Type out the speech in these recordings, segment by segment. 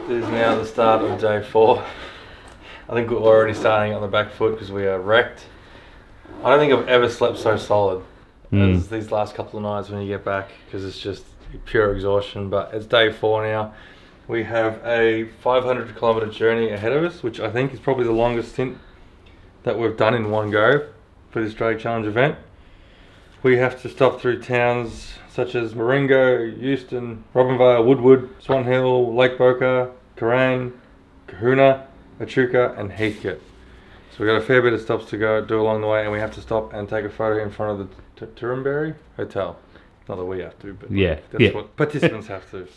It is now the start of day 4. I think we're already starting on the back foot because we are wrecked. I don't think I've ever slept so solid as these last couple of nights when you get back, because it's just pure exhaustion. But it's day 4 now. We have a 500 kilometre journey ahead of us, which I think is probably the longest stint that we've done in one go for this drag challenge event. We have to stop through towns such as Marengo, Euston, Robinvale, Woodwood, Swan Hill, Lake Boca, Kerrang, Kahuna, Echuca and Heathcote. So we've got a fair bit of stops to go do along the way, and we have to stop and take a photo in front of the Turumberry Hotel. Not that we have to, but that's what participants have to.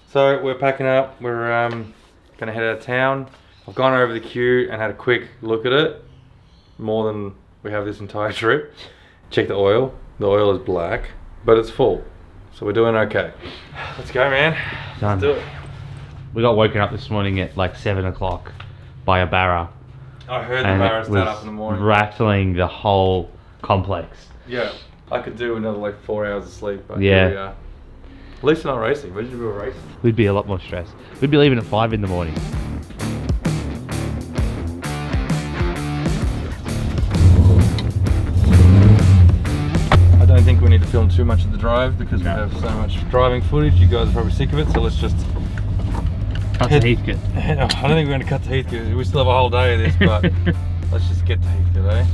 So we're packing up, we're going to head out of town. I've gone over the queue and had a quick look at it, more than we have this entire trip. Check the oil is black, but it's full, so we're doing okay. Let's go, man. Done. Let's do it. We got woken up this morning at like 7 o'clock by a barra. I heard the barra start up in the morning. Rattling the whole complex. Yeah, I could do another like 4 hours of sleep, but yeah. Here we are. At least we're not racing. Imagine if we were racing. We'd be a lot more stressed. We'd be leaving at 5 in the morning. I don't think we need to film too much of the drive because we have so much driving footage. You guys are probably sick of it, so let's just cut to Heathcote. I don't think we're going to cut to Heathcote. We still have a whole day of this, but let's just get to Heathcote, eh?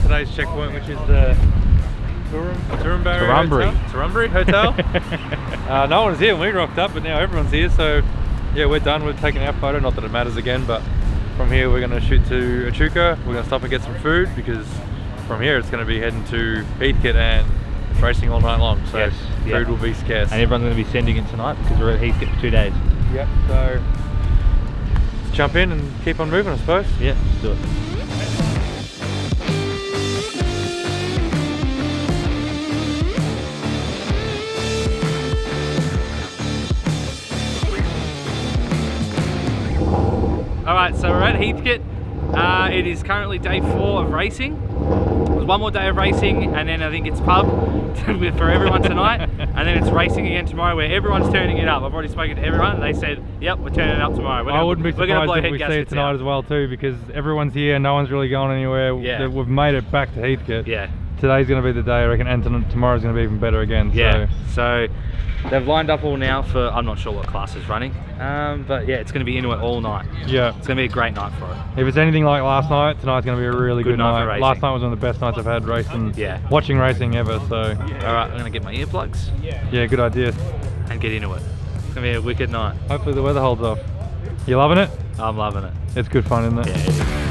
Today's checkpoint, which is the Turumberry Hotel. No one was here when we rocked up, but now everyone's here, so yeah, we're done. We've taken our photo, not that it matters again, but from here we're going to shoot to Echuca. We're going to stop and get some food, because from here it's going to be heading to Heathcote and it's racing all night long, so food will be scarce. And everyone's going to be sending it tonight because we're at Heathcote for 2 days. Yep, so let's jump in and keep on moving, I suppose. Yeah, let's do it. Alright, so we're at Heathcote. It is currently day 4 of racing. There's one more day of racing, and then I think it's pub for everyone tonight, and then it's racing again tomorrow, where everyone's turning it up. I've already spoken to everyone, and they said, yep, we're turning it up tomorrow. I wouldn't be surprised if we see it tonight as well too, because everyone's here, no one's really going anywhere. Yeah. We've made it back to Heathcote. Yeah. Today's going to be the day, I reckon, and tomorrow's going to be even better again. Yeah, so they've lined up all now for, I'm not sure what class is running, but yeah, it's going to be into it all night. Yeah. It's going to be a great night for it. If it's anything like last night, tonight's going to be a really good night. For racing. Last night was one of the best nights I've had racing, watching racing ever, so. Alright, I'm going to get my earplugs. Yeah, good idea. And get into it. It's going to be a wicked night. Hopefully the weather holds off. You loving it? I'm loving it. It's good fun, isn't it? Yeah, it is.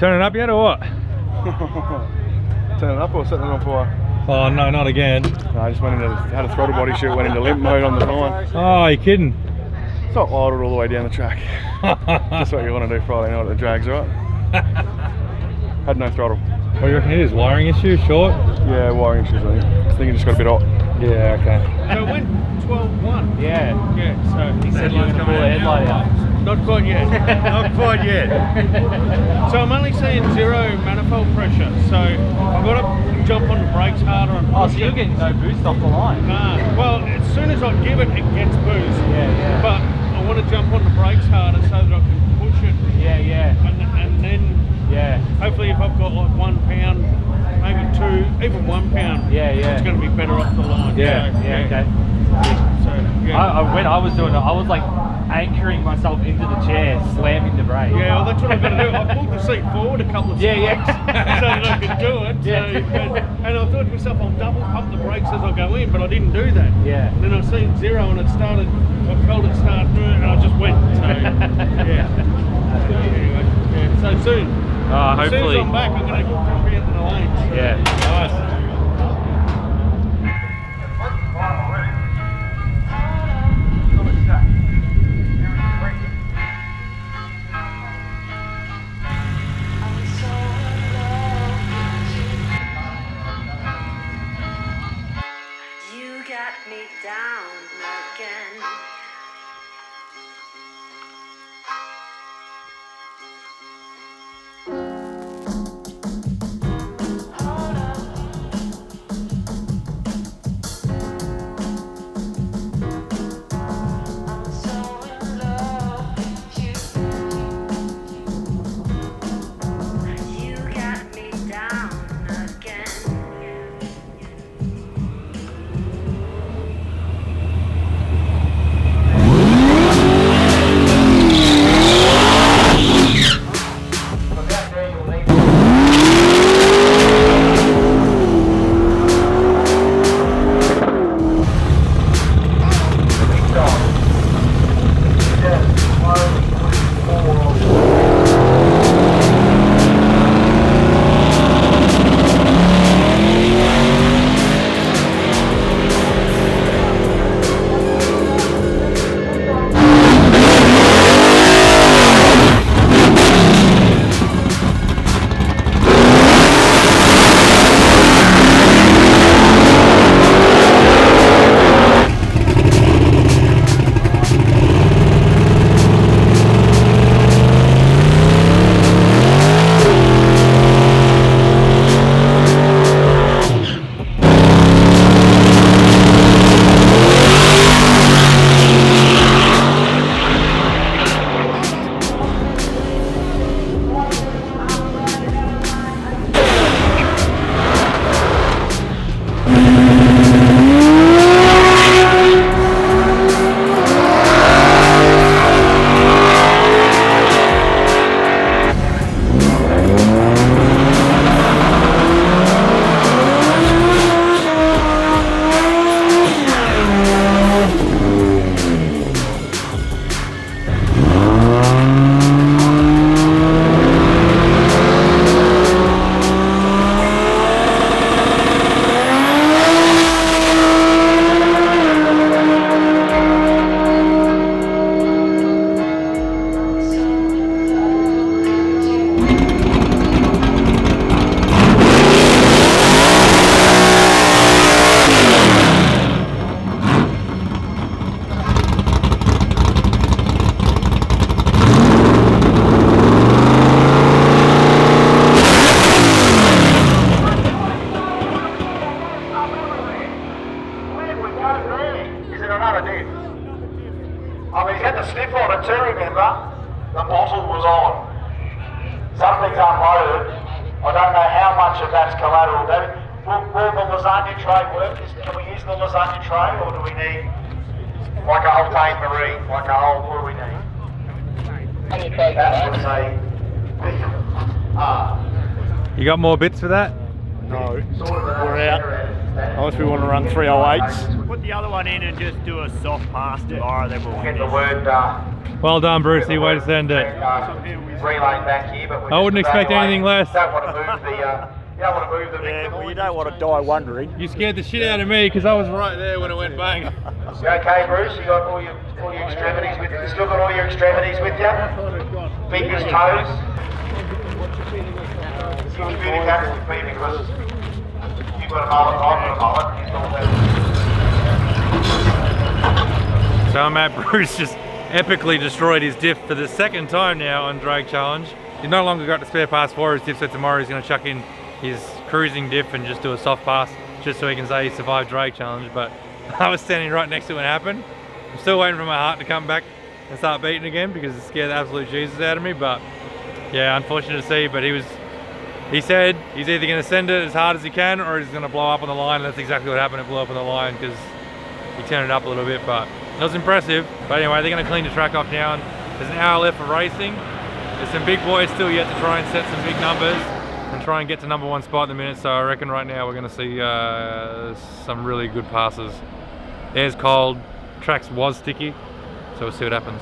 Turning up yet or what? Turning up or setting it on fire? Oh no, not again. No, I just went into had a throttle body shoot, went into limp mode on the phone. Oh, you kidding? It's not idled all the way down the track. That's what you want to do Friday night at the drags, right? Had no throttle. What do you reckon it is? Wiring issue? Short? Yeah, wiring issues, I think it just got a bit hot. Yeah, okay. So it went 12-1. Yeah. Yeah, so He said you were going to pull the headlight out. not quite yet. Not quite yet. So I'm only seeing 0 manifold pressure. So I've got to jump on the brakes harder and push Oh, so you're getting no boost off the line? Well, as soon as I give it, it gets boost. Yeah. But I want to jump on the brakes harder so that I can push it. Yeah. And then hopefully if I've got like 1 pound, maybe 2, even 1 pound, it's going to be better off the line. Yeah, okay. So, yeah. When I was doing it, I was like anchoring myself into the chair, slamming the brake. Yeah, well, that's what I'm going to do. I pulled the seat forward a couple of times so that I could do it. And I thought to myself, I'll double pump the brakes as I go in, but I didn't do that. Yeah. And then I seen 0 and it started, I felt it start and I just went. So, anyway, so soon. Hopefully. As soon as I'm back, I'm going to jump into the lanes. Yeah. Nice. Me down again. I'm so in love with you. You got me down again. I mean, he's had the sniff on it too, remember? The bottle was on. Something's unloaded. I don't know how much of that's collateral damage. Will the lasagna tray work? Can we use the lasagna tray, or do we need like a whole Dave Marie? Like a whole, what do we need? That was a big You got more bits for that? No, sort of we're out. Unless we want to run 308s. Put the other one in and just do a soft pass tomorrow, then we'll Get the word Well done, Brucey. Way to send it. relay back here, but I wouldn't expect anything less. You don't want to move the victim. well, you don't want to die wondering. You scared the shit out of me because I was right there when it went bang. You okay, Bruce? You got all your extremities with you? You still got all your extremities with you? Fingers, toes? You communicate with me because you've got a mullet, I've got a mullet. So I'm at Bruce just epically destroyed his diff for the second time now on Drag Challenge. He's no longer got the spare pass for his diff, so tomorrow he's going to chuck in his cruising diff and just do a soft pass just so he can say he survived Drag Challenge. But I was standing right next to it when it happened. I'm still waiting for my heart to come back and start beating again because it scared the absolute Jesus out of me. But yeah, unfortunate to see, but he said he's either going to send it as hard as he can or he's going to blow up on the line. And that's exactly what happened. It blew up on the line because he turned it up a little bit, but it was impressive. But anyway, they're going to clean the track off now. There's an hour left of racing. There's some big boys still yet to try and set some big numbers and try and get to number 1 spot in the minute. So I reckon right now we're going to see some really good passes. Air's cold, tracks was sticky, so we'll see what happens.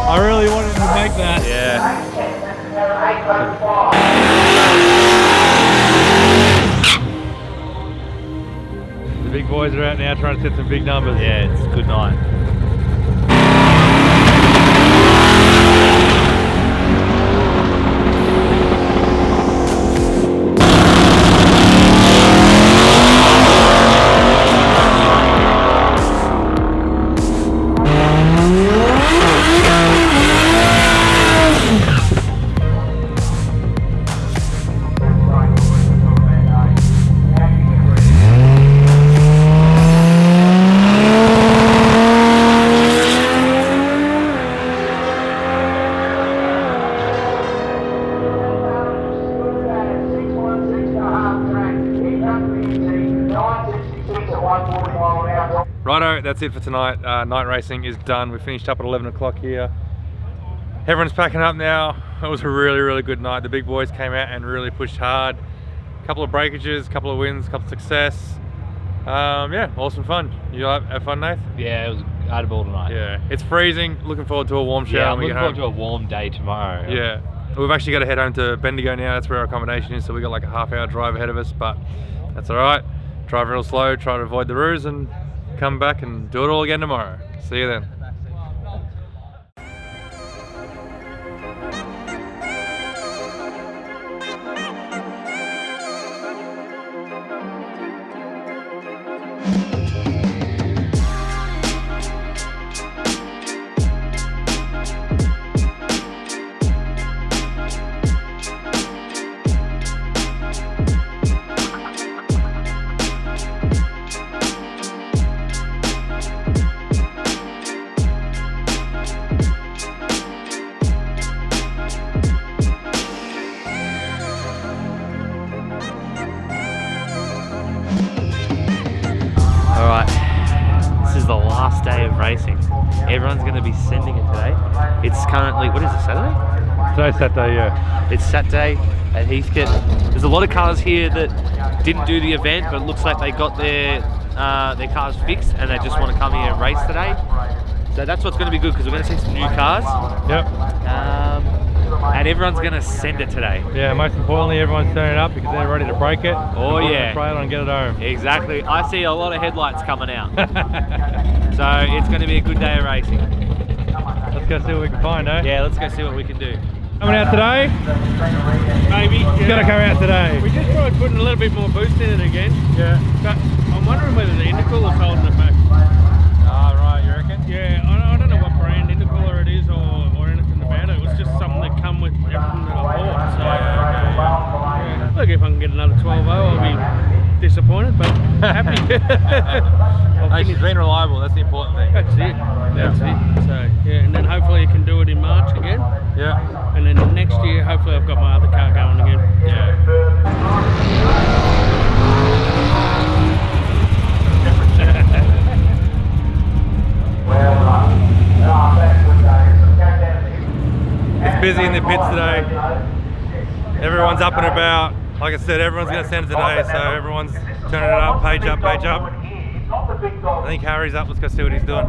I really wanted to make that. Yeah. The big boys are out now trying to set some big numbers. Yeah, it's a good night. Righto, that's it for tonight. Night racing is done. We finished up at 11 o'clock here. Everyone's packing up now. It was a really, really good night. The big boys came out and really pushed hard. A couple of breakages, a couple of wins, a couple of success. Yeah, awesome fun. You have fun, Nath? Yeah, it was I had a ball tonight. Yeah, it's freezing. Looking forward to a warm shower Yeah, I'm when we looking get forward home. to a warm day tomorrow. Yeah, we've actually got to head home to Bendigo now. That's where our accommodation is, so we got like a half-hour drive ahead of us, but that's all right. Drive real slow, try to avoid the roos, and come back and do it all again tomorrow. See you then. is the last day of racing. Everyone's going to be sending it today. It's currently, what is it, Saturday? Today's Saturday, yeah. It's Saturday at Heathcote. There's a lot of cars here that didn't do the event, but it looks like they got their cars fixed and they just want to come here and race today. So that's what's going to be good, because we're going to see some new cars. Yep. And everyone's going to send it today. Yeah, most importantly, everyone's turning up because they're ready to break it. Oh yeah. Trailer and get it home. Exactly. I see a lot of headlights coming out. So it's going to be a good day of racing. Let's go see what we can find, eh? Yeah, let's go see what we can do. Coming out today? Maybe. It's got to come out today. We just tried putting a little bit more boost in it again. Yeah. But I'm wondering whether the intercooler's holding it back. Ah, right, you reckon? Yeah, I don't know what brand intercooler it is or anything about it. It was just something that come with everything that I bought. So, yeah. Look, if I can get another 12.0, I'll be disappointed, but happy. Hey, she's been reliable, that's the important thing. That's it. That's it. So, yeah, and then hopefully you can do it in March again. Yeah. And then next year, hopefully I've got my other car going again. Yeah. It's busy in the pits today. Everyone's up and about. Like I said, everyone's going to send it today, so everyone's turning it up, page up, page up. I think Harry's up. Let's go see what he's doing.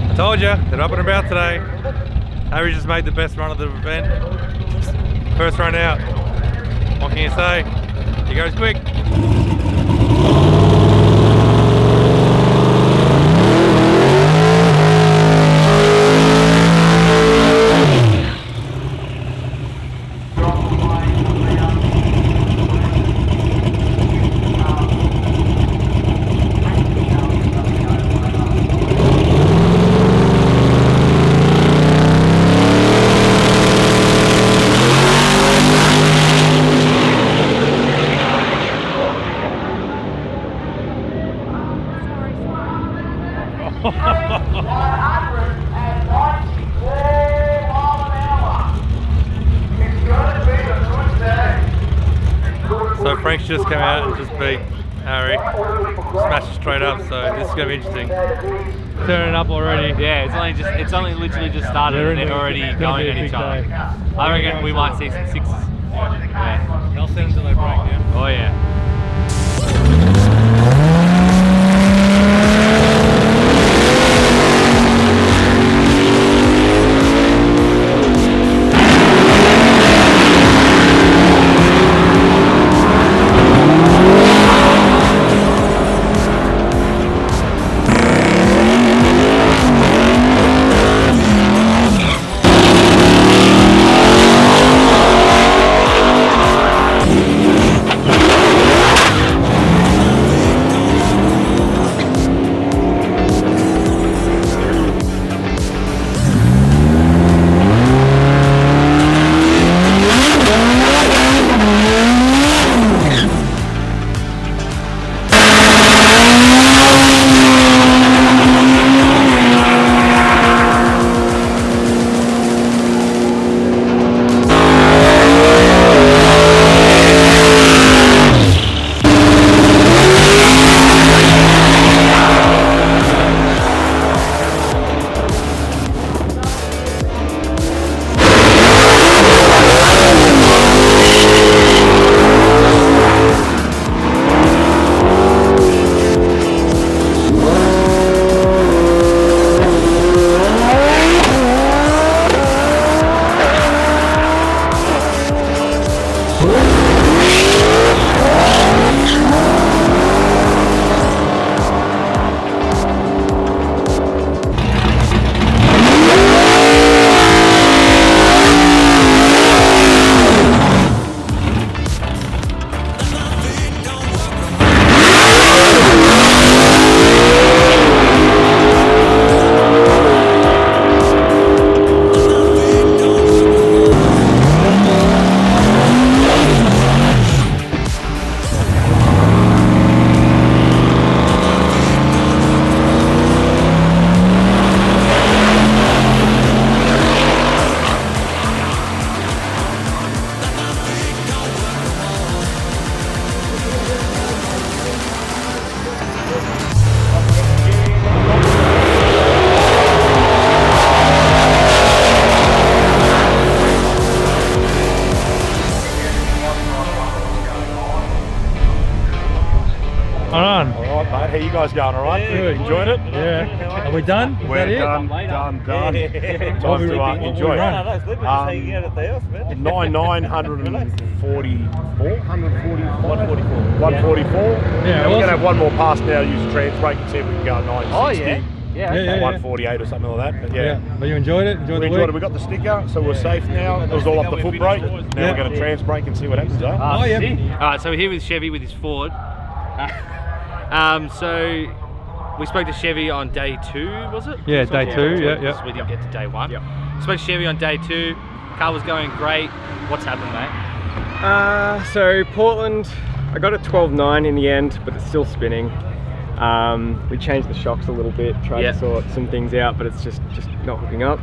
I told you, they're up and about today. Harry just made the best run of the event. First run out. What can you say? He goes quick. So Frank's just come out and just beat Harry, smashed it straight up. So this is going to be interesting. Turning up already. Yeah, it's only literally just started and they're already going at each other. I reckon we might see some sixes. Yeah. They'll send until they break down. Oh yeah. How you guys going? All right? Good. Enjoyed it? Yeah. Are we done? Is that it? Done. Time to enjoy it. 144. Yeah, We're going to have one more pass now, use the trans brake and see if we can go 960. Oh, yeah. Yeah, okay. 148 or something like that. But yeah. But you enjoyed it? We enjoyed it. We got the sticker, so we're safe now. It was all off the foot brake. Now we're going to trans brake and see what happens. Oh, yeah. Alright, so we're here with Chevy with his Ford. So we spoke to Chevy on day 2, was it? Yeah, day 2, yeah. We didn't get to day 1. Spoke to Chevy on day 2. Car was going great. What's happened, mate? So Portland, I got a 12.9 in the end, but it's still spinning. We changed the shocks a little bit, tried to sort some things out, but it's just not hooking up.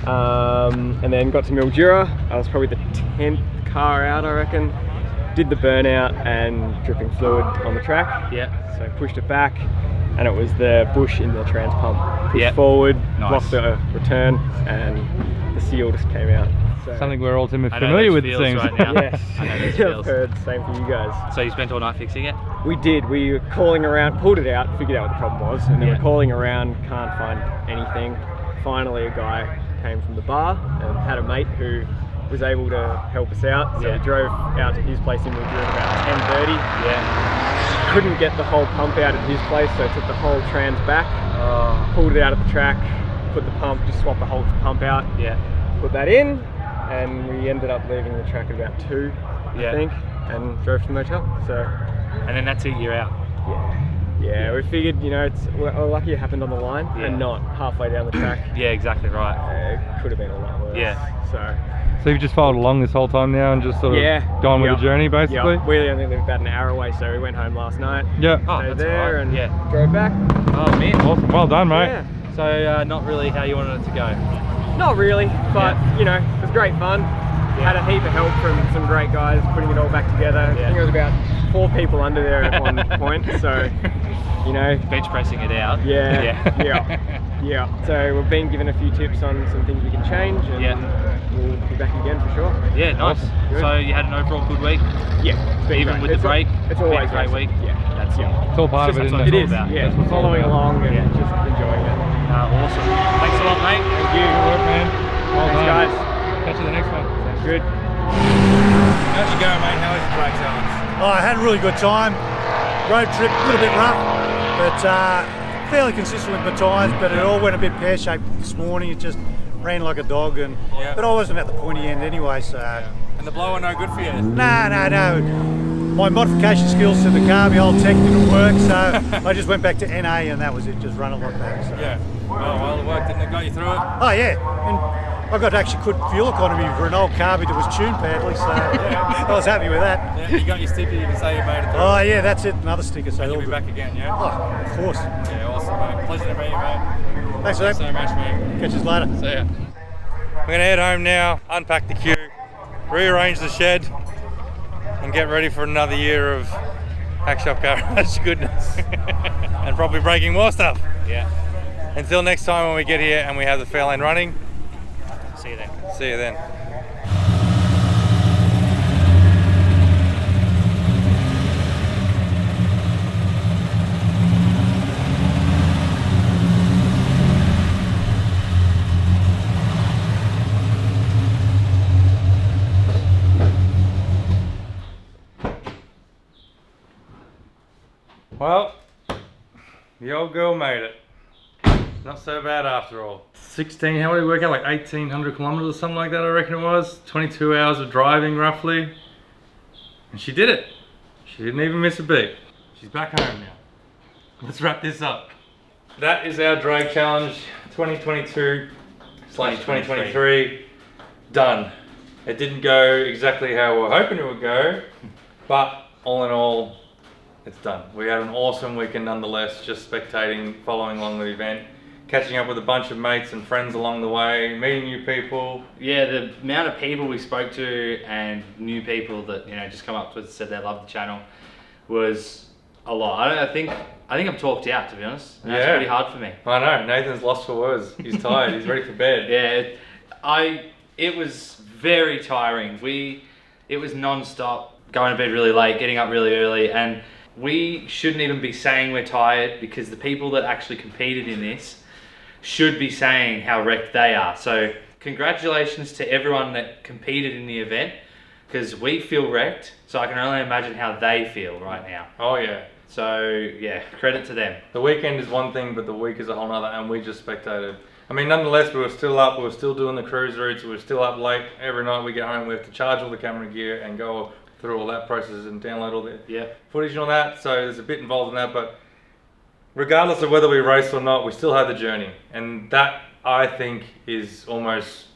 And then got to Mildura. I was probably the 10th car out, I reckon. Did the burnout and dripping fluid on the track. So pushed it back, and it was the bush in the trans pump. Pushed forward, blocked the return, and the seal just came out. So Something we're all familiar with, it seems. Right now. Yes, I know those I've feels. heard the same for you guys. So you spent all night fixing it? We did. We were calling around, pulled it out, figured out what the problem was, and then we're calling around, can't find anything. Finally, a guy came from the bar and had a mate who was able to help us out. So we drove out to his place in Mlidura at about 10:30. Couldn't get the whole pump out at his place, so took the whole trans back, pulled it out of the track, put the pump, just swapped the whole pump out, put that in, and we ended up leaving the track at about 2, I think, and drove to the motel. So, and then that's it, you're out. Yeah, we figured, we're lucky it happened on the line and not halfway down the track. Yeah, exactly right. It could have been a lot worse. So you've just followed along this whole time now and just sort of gone with the journey, basically? We only live about an hour away, so we went home last night. Stayed there and drove back. Oh, man. Awesome. Well done, mate. So not really how you wanted it to go? Not really, but it was great fun. Had a heap of help from some great guys putting it all back together. I think there was about 4 people under there at one point, so bench pressing it out. So we've been given a few tips on some things we can change, and we'll be back again for sure. Yeah, nice. So you had an overall good week? Yeah, even with the break. It's always a great week. That's It's all part of it, isn't it? It is. Yeah, following along and just enjoying it. Awesome. Thanks a lot, mate. Thank you. Good work, man. Well Thanks, done. guys. Catch you the next one. Sounds good. How'd you go, mate? How was the track challenge? I had a really good time. Road trip, a little bit rough, but fairly consistent with my tyres, but it all went a bit pear-shaped this morning. It just ran like a dog, but I wasn't at the pointy end anyway, so... And the blower no good for you? No. My modification skills to the car, the old tech didn't work, so I just went back to NA and that was it, just run it like that. So. Well, the work didn't got you through it? Oh yeah, and I got actually good fuel economy for an old car that was tuned badly, so I was happy with that. Yeah, you got your sticker, you can say you made it through. Oh yeah, that's it, another sticker. So you'll be back again, yeah? Oh, of course. Yeah, awesome, mate. Pleasure to meet you, mate. Thanks for that. so much, mate. Catch us later. See ya. We're going to head home now, unpack the queue, rearrange the shed, and get ready for another year of Hackshop Garage goodness. And probably breaking more stuff. Yeah. Until next time when we get here and we have the Fairlane running. See you then. See you then. Well, the old girl made it. Not so bad after all. 16, how did we work out? Like 1,800 kilometers or something like that, I reckon it was. 22 hours of driving roughly. And she did it. She didn't even miss a beat. She's back home now. Let's wrap this up. That is our drag challenge 2022/2023 done. It didn't go exactly how we were hoping it would go, but all in all, it's done. We had an awesome weekend nonetheless, just spectating, following along the event, catching up with a bunch of mates and friends along the way, meeting new people. Yeah, the amount of people we spoke to and new people that just come up to us and said they loved the channel was a lot. I think I'm talked out, to be honest. And that's pretty hard for me. I know, Nathan's lost for words. He's tired, he's ready for bed. Yeah, it was very tiring. It was non-stop, going to bed really late, getting up really early, and we shouldn't even be saying we're tired, because the people that actually competed in this should be saying how wrecked they are. So congratulations to everyone that competed in the event, because we feel wrecked, so I can only imagine how they feel right now. Oh yeah. So yeah, credit to them. The weekend is one thing, but the week is a whole nother, and we just spectated. I mean, nonetheless, we were still up, we were still doing the cruise routes, we were still up late. Every night we get home, we have to charge all the camera gear and go through all that process and download all the footage and all that. So there's a bit involved in that, but regardless of whether we race or not, we still had the journey. And that, I think, is almost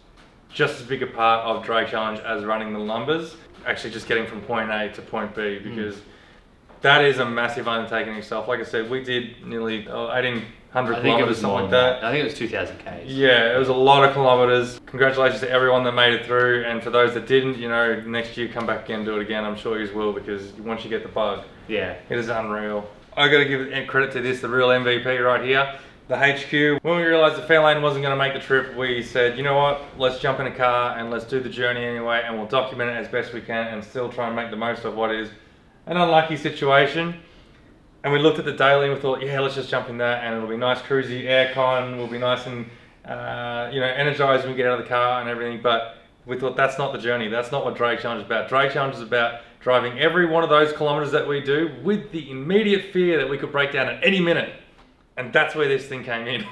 just as big a part of Drag Challenge as running the numbers. Actually just getting from point A to point B, because that is a massive undertaking itself. Like I said, we did nearly 1,800 kilometers, something like that. I think it was 2,000 Ks. Yeah, it was a lot of kilometers. Congratulations to everyone that made it through, and for those that didn't, you know, next year come back again, do it again. I'm sure you will, because once you get the bug, it is unreal. I got to give credit to this, the real MVP right here, the HQ. When we realized the Fairlane wasn't going to make the trip, we said, you know what, let's jump in a car and let's do the journey anyway, and we'll document it as best we can and still try and make the most of what is an unlucky situation. And we looked at the daily and we thought, yeah, let's just jump in that, and it'll be nice, cruisy, aircon, we'll be nice and you know, energized when we get out of the car and everything. But we thought that's not the journey. That's not what Drag Challenge is about. Drag Challenge is about driving every one of those kilometers that we do with the immediate fear that we could break down at any minute. And that's where this thing came in.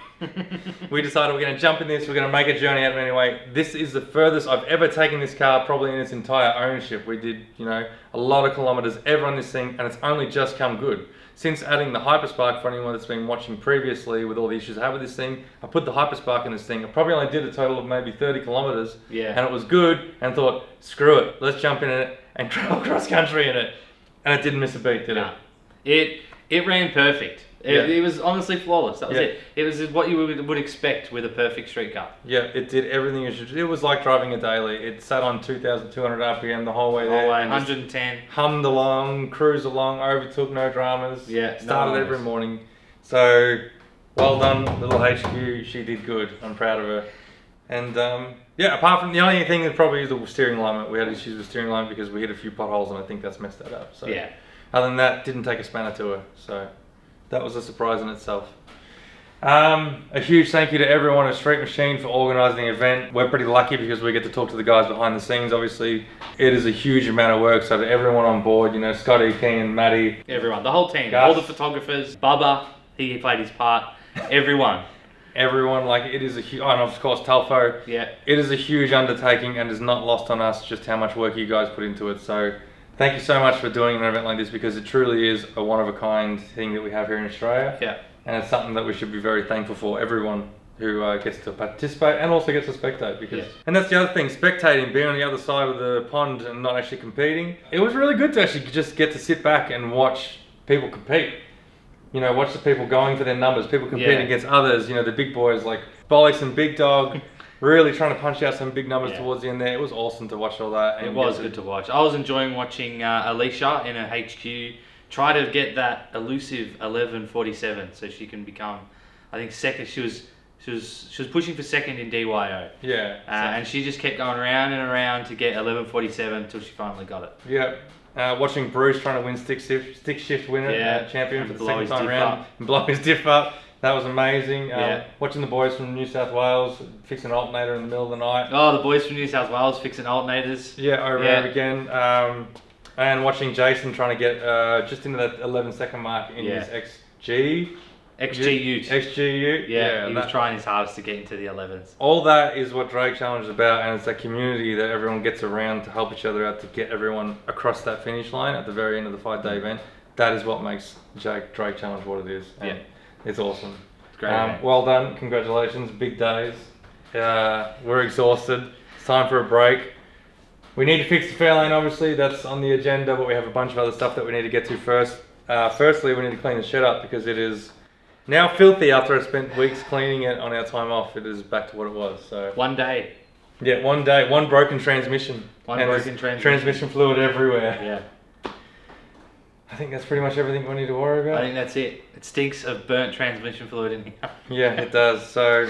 We decided we're going to jump in this, we're going to make a journey out of it anyway. This is the furthest I've ever taken this car, probably in its entire ownership. We did, you know, a lot of kilometers ever on this thing, and it's only just come good. Since adding the Hyperspark, for anyone that's been watching previously with all the issues I have with this thing, I put the Hyperspark in this thing. I probably only did a total of maybe 30 kilometers, and it was good, and thought, screw it, let's jump in it and travel cross country in it. And it didn't miss a beat, did it? It ran perfect. It was honestly flawless. That was it. It was what you would expect with a perfect street car. Yeah, it did everything it should. It was like driving a daily. It sat on 2,200 RPM the whole way there. 110. Hummed along, cruised along, overtook, no dramas. Yeah, started every morning. So, well done, little HQ. She did good. I'm proud of her. And yeah, apart from the only thing that probably is the steering alignment. We had issues with steering alignment because we hit a few potholes, and I think that's messed that up. So other than that, didn't take a spanner to her. So that was a surprise in itself. A huge thank you to everyone at Street Machine for organising the event. We're pretty lucky because we get to talk to the guys behind the scenes. Obviously, it is a huge amount of work. So to everyone on board, you know, Scotty, Keen, Maddie, everyone, the whole team, Gus, all the photographers, Bubba, he played his part. Everyone. Everyone, like, it is a huge, and of course Talfo. Yeah. It is a huge undertaking, and is not lost on us just how much work you guys put into it. So thank you so much for doing an event like this, because it truly is a one-of-a-kind thing that we have here in Australia. Yeah. And it's something that we should be very thankful for, everyone who gets to participate and also gets to spectate. Because, and that's the other thing, spectating, being on the other side of the pond and not actually competing. It was really good to actually just get to sit back and watch people compete. You know, watch the people going for their numbers, people competing against others, you know, the big boys like Bollocks and Big Dog, really trying to punch out some big numbers towards the end there. It was awesome to watch all that. And it was good to watch. I was enjoying watching Alicia in her HQ try to get that elusive 11:47 so she can become, I think, second. She was pushing for second in DYO. Yeah. And she just kept going around and around to get 11:47 until she finally got it. Yeah. Watching Bruce trying to win stick shift winner, champion for the second time around, and blow his diff up. That was amazing. Watching the boys from New South Wales fix an alternator in the middle of the night. Oh, the boys from New South Wales fixing alternators. Yeah, over and over again. And watching Jason trying to get just into that 11-second mark in his XG-Ute. Yeah, he was trying his hardest to get into the 11s. All that is what Drag Challenge is about, and it's that community that everyone gets around to help each other out to get everyone across that finish line at the very end of the 5-day event. That is what makes Drag Challenge what it is. And it's awesome. It's great. Well done, congratulations, big days. We're exhausted. It's time for a break. We need to fix the Fairlane, obviously, that's on the agenda, but we have a bunch of other stuff that we need to get to first. Firstly, we need to clean the shed up because it is now filthy after I spent weeks cleaning it on our time off. It is back to what it was. So one day. Yeah, one day, one broken transmission. Transmission fluid everywhere. Yeah. I think that's pretty much everything we need to worry about. I think that's it. It stinks of burnt transmission fluid in here. Yeah, it does. So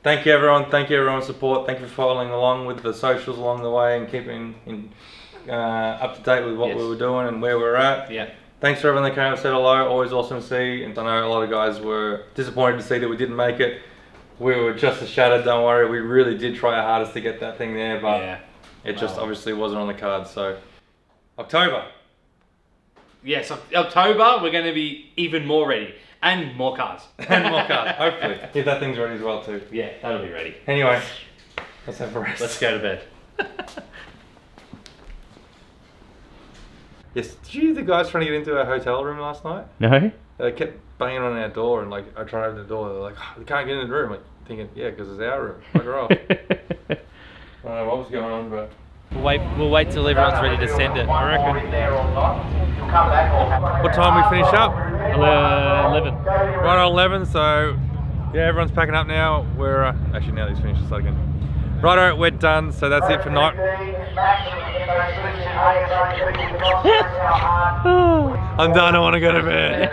thank you everyone. Thank you everyone's support. Thank you for following along with the socials along the way and keeping up to date with what we were doing and where we're at. Yeah. thanks for everyone that came and said hello. Always awesome to see. And I know a lot of guys were disappointed to see that we didn't make it. We were just as shattered, don't worry. We really did try our hardest to get that thing there, but it just obviously wasn't on the card. So, October. Yes, October, we're going to be even more ready. And more cars. And more cars, hopefully. If that thing's ready as well too. Yeah, that'll be ready. Anyway, let's have a rest. Let's go to bed. Yes, did you hear the guys trying to get into our hotel room last night? No? They kept banging on our door and like I tried to open the door. They're like, oh, we can't get in the room. Like thinking, yeah, because it's our room. Fuck her off. I don't know what was going on, but We'll wait till everyone's ready to send it. I reckon. What time we finish up? 11. Right on 11. So yeah, everyone's packing up now. We're actually now these finished. Start again. Righto, we're done. So that's it for night. I'm done. I want to go to bed.